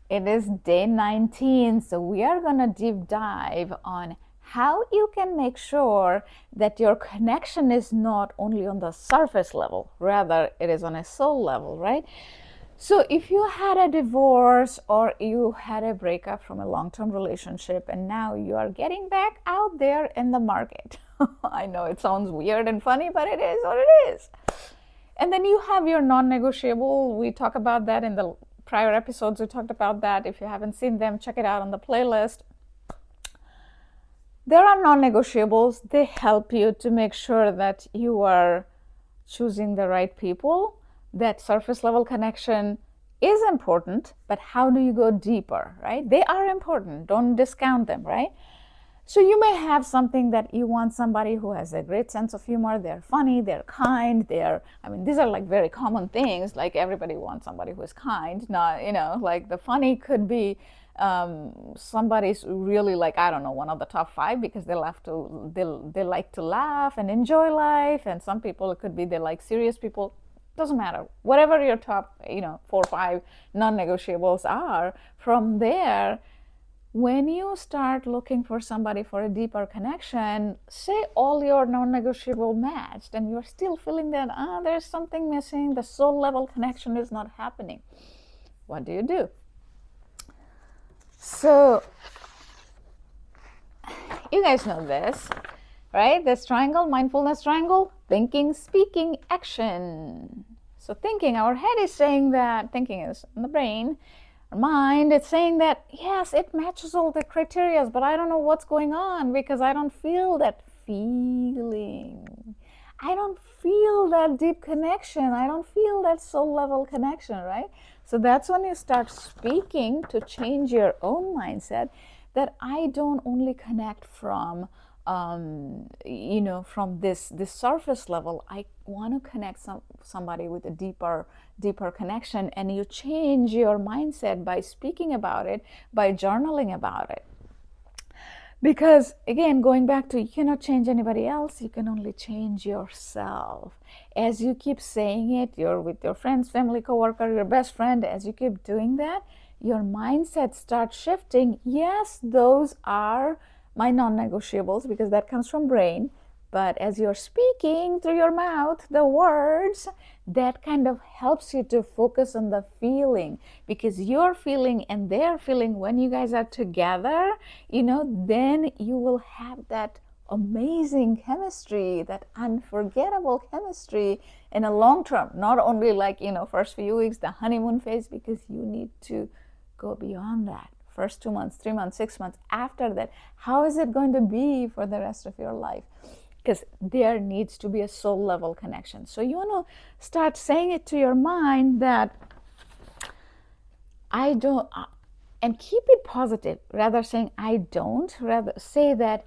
It is day 19, so we are going to deep dive on how you can make sure that your connection is not only on the surface level, rather it is on a soul level, right? So if you had a divorce or you had a breakup from a long-term relationship and now you are getting back out there in the market. I know it sounds weird and funny, but it is what it is. And then you have your non-negotiable. We talk about that in the prior episodes. We talked about that. If you haven't seen them, check it out on the playlist. There are non-negotiables. They help you to make sure that you are choosing the right people. That surface level connection is important, but how do you go deeper, right? They are important. Don't discount them, right? So you may have something that you want somebody who has a great sense of humor. They're funny, they're kind, these are like very common things. Like everybody wants somebody who is kind. Not, like the funny could be somebody's really like, I don't know, one of the top five because they like to laugh and enjoy life. And some people, it could be they like serious people. Doesn't matter. Whatever your top, 4 or 5 non-negotiables are, from there, when you start looking for somebody for a deeper connection, say all your non-negotiable matched and you're still feeling that there's something missing, the soul level connection is not happening. What do you do? So you guys know this, right? This triangle, mindfulness triangle, thinking, speaking, action. So thinking, our head is saying that, thinking is in the brain, our mind, it's saying that, yes, it matches all the criteria, but I don't know what's going on because I don't feel that feeling. I don't feel that deep connection. I don't feel that soul level connection, right? So that's when you start speaking to change your own mindset that I don't only connect from from this surface level. I want to connect somebody with a deeper connection, and you change your mindset by speaking about it, by journaling about it. Because again, going back to, you cannot change anybody else, you can only change yourself. As you keep saying it, you're with your friends, family, coworker, your best friend, as you keep doing that, your mindset starts shifting. Yes, those are my non-negotiables because that comes from brain. But as you're speaking through your mouth, the words, that kind of helps you to focus on the feeling, because you're feeling and they're feeling when you guys are together, then you will have that amazing chemistry, that unforgettable chemistry in a long term. Not only like, first few weeks, the honeymoon phase, because you need to go beyond that. First 2 months, 3 months, 6 months, after that, how is it going to be for the rest of your life? Because there needs to be a soul level connection. So you want to start saying it to your mind that I don't, and keep it positive. Rather saying I don't, rather say that,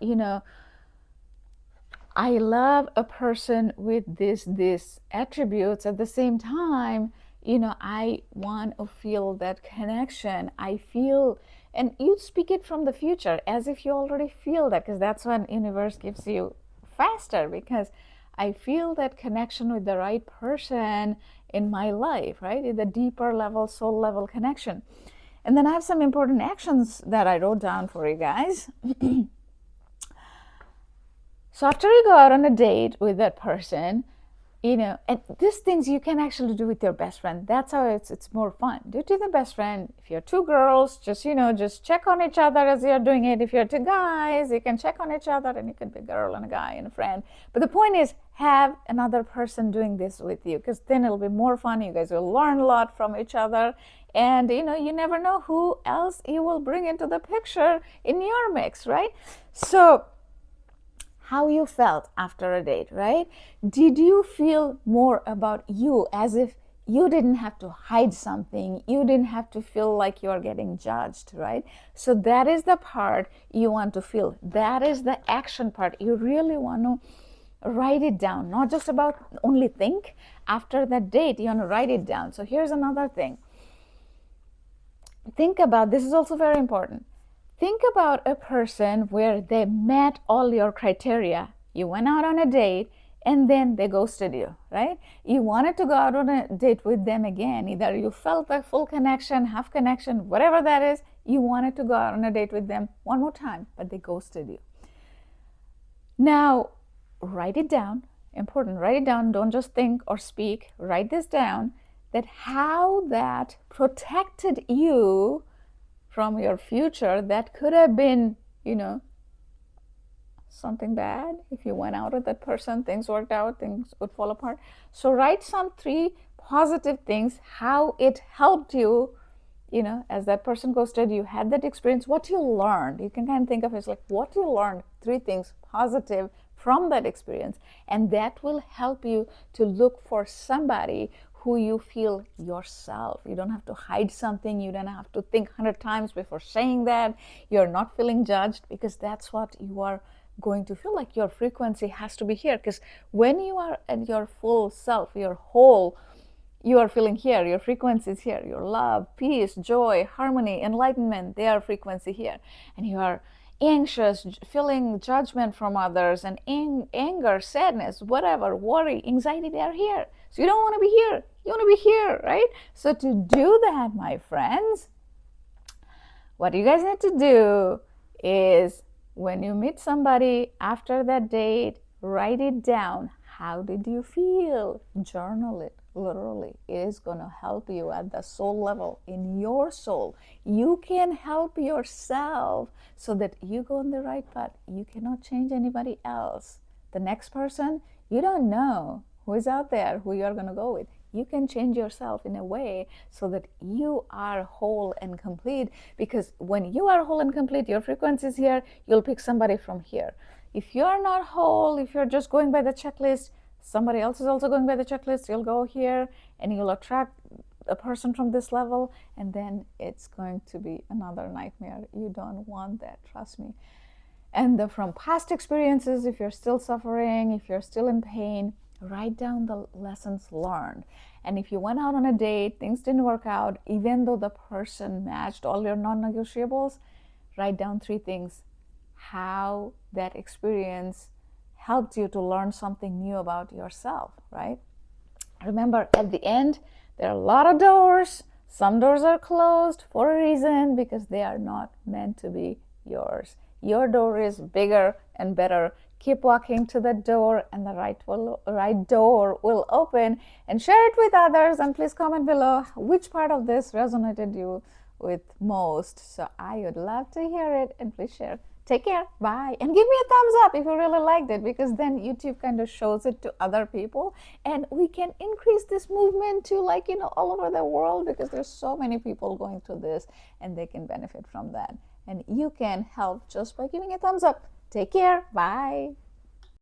I love a person with this attributes. At the same time, I want to feel that connection. I feel, and you speak it from the future as if you already feel that, because that's when universe gives you faster, because I feel that connection with the right person in my life, right? In the deeper level, soul level connection. And then I have some important actions that I wrote down for you guys. So after you go out on a date with that person, and these things you can actually do with your best friend. That's how it's more fun. Do it with your best friend. If you're 2 girls, just check on each other as you're doing it. If you're 2 guys, you can check on each other, and you can be a girl and a guy and a friend. But the point is, have another person doing this with you, because then it'll be more fun. You guys will learn a lot from each other, and you never know who else you will bring into the picture in your mix, right? So how you felt after a date, right? Did you feel more about you, as if you didn't have to hide something, you didn't have to feel like you're getting judged, right? So that is the part you want to feel. That is the action part. You really want to write it down, not just about only think. After that date, you want to write it down. So here's another thing. Think about, this is also very important. Think about a person where they met all your criteria. You went out on a date and then they ghosted you, right? You wanted to go out on a date with them again. Either you felt a full connection, half connection, whatever that is, you wanted to go out on a date with them one more time, but they ghosted you. Now, write it down. Important, write it down. Don't just think or speak. Write this down, that how that protected you from your future that could have been, something bad. If you went out with that person, things worked out, things would fall apart. So write some 3 positive things, how it helped you, as that person ghosted, you had that experience, what you learned. You can kind of think of it as like what you learned, 3 things positive from that experience. And that will help you to look for somebody who you feel yourself. You don't have to hide something. You don't have to think 100 times before saying that. You're not feeling judged, because that's what you are going to feel like. Your frequency has to be here, because when you are at your full self, your whole, you are feeling here, your frequency is here, your love, peace, joy, harmony, enlightenment, they are frequency here. And you are anxious, feeling judgment from others, and anger, sadness, whatever, worry, anxiety, they are here. So you don't want to be here, you want to be here, right? So to do that, my friends, what you guys need to do is, when you meet somebody after that date, write it down. How did you feel? Journal it, literally. It is going to help you at the soul level, in your soul. You can help yourself so that you go on the right path. You cannot change anybody else. The next person, you don't know who is out there, who you're going to go with. You can change yourself in a way so that you are whole and complete, because when you are whole and complete, your frequency is here, you'll pick somebody from here. If you're not whole, if you're just going by the checklist, somebody else is also going by the checklist, you'll go here and you'll attract a person from this level, and then it's going to be another nightmare. You don't want that, trust me. And from past experiences, if you're still suffering, if you're still in pain, write down the lessons learned. And if you went out on a date, things didn't work out, even though the person matched all your non-negotiables, write down 3 things. How that experience helped you to learn something new about yourself, right? Remember, at the end, there are a lot of doors. Some doors are closed for a reason, because they are not meant to be yours. Your door is bigger and better. Keep walking to the door, and the right door will open. And share it with others, and please comment below which part of this resonated you with most. So I would love to hear it, and please share. Take care, bye, and give me a thumbs up if you really liked it, because then YouTube kind of shows it to other people, and we can increase this movement to all over the world, because there's so many people going through this, and they can benefit from that. And you can help just by giving a thumbs up. Take care, bye.